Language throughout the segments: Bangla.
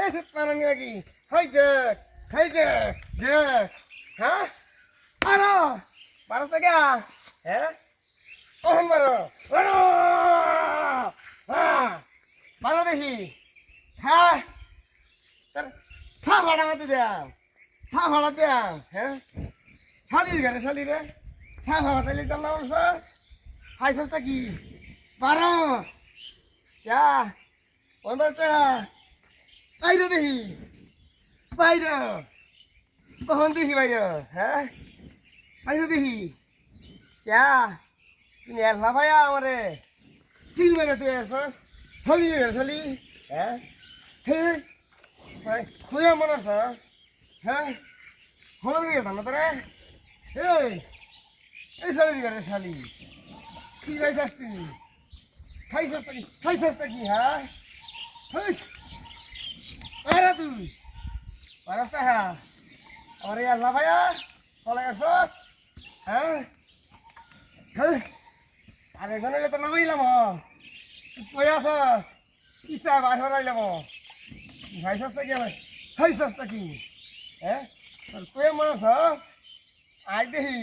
Ese parang lagi. Hey Jack. Hey Jack. Jack. Hah? Ano? Para sa kya? Eh? Oh, baro. Baro. Ha. Baro দেখি। হ্যাঁ? তার থা ভাড়া মতে দাও। থা ভাড়া দাও, হ্যাঁ? শালির ঘরে শালিরে। থা ভাড়া দিলে দাও না ওর হাইছসটা কি? বারো। क्या বলতে বাইরে দেখি বাইরে কখন দেখি বাইরে হ্যাঁ বাইরে দেখি क्या তুমি এলা ভাইয়া আমারে তিন মেরে তুই এসস হলি হলি হ্যাঁ হে তুই মনে আছে হ্যাঁ হলো নিয়ে জানো তোরে এই শালি করে শালি কি যাইতাস তুই খাইছস কি হ্যাঁ আরে তুই পারস্তা হ্যাঁ আরে আল্লাহ ভাইয়া চলে গেছস হ্যাঁ আরে গনে তো নামাইলাম কই আছস ইচ্ছা বাসা রাইলাম খাইছস কি আমার খাইছস কি হ্যাঁ তুই মনে আছ আই দেখি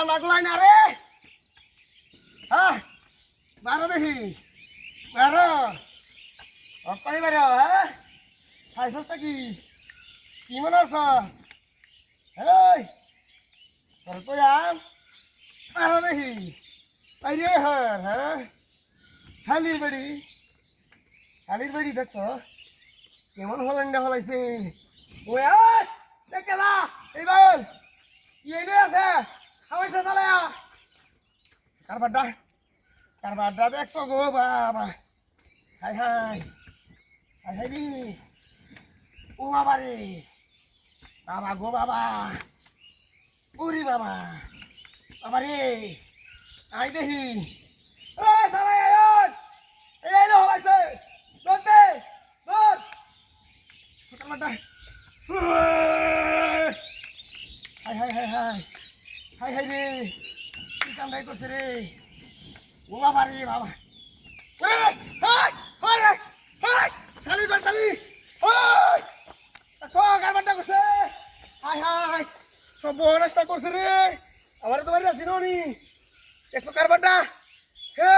লাগলাই না রে হ্যাঁ বারো দেখি বারো অপানি বারো হ্যাঁ খাইছস কি কি মনে আছ এই তোর তো আম বারো দেখি বাইরে হর হ্যাঁ শালির বাড়ি দেখছ কেমন হলেন্ডা হলাইছে ওই দেখে না এই বল কি এনে আছে খাওয়াইছে তাহলে কারবারটা দেখছো গো বাবা হাই হাই হাই হাই রে ও বাবা রে বাবা গো বাবা ওরে বাবা বাবা রে আই দেখি এই সালাই আয়ন এই লো হলাইছে দতে দত কারবারটা হাই হাই হাই হাই হাই হাই রে কি কামড়াই করছে রে ও বাবা রে বাবা শালি কর শালি কারবারটা করছে হাই হাই সব বহরাস্তা করছে রে আমার তো বাড়ি যাচ্ছি নি একশো কারবারটা হে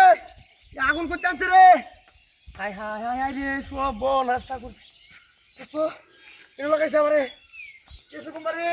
আগুন করতে আনছে রে হাই হাই হাই হাই রে সব বহরাস্তা করছে এগুলো লাগাইছে আমারে এরকম রে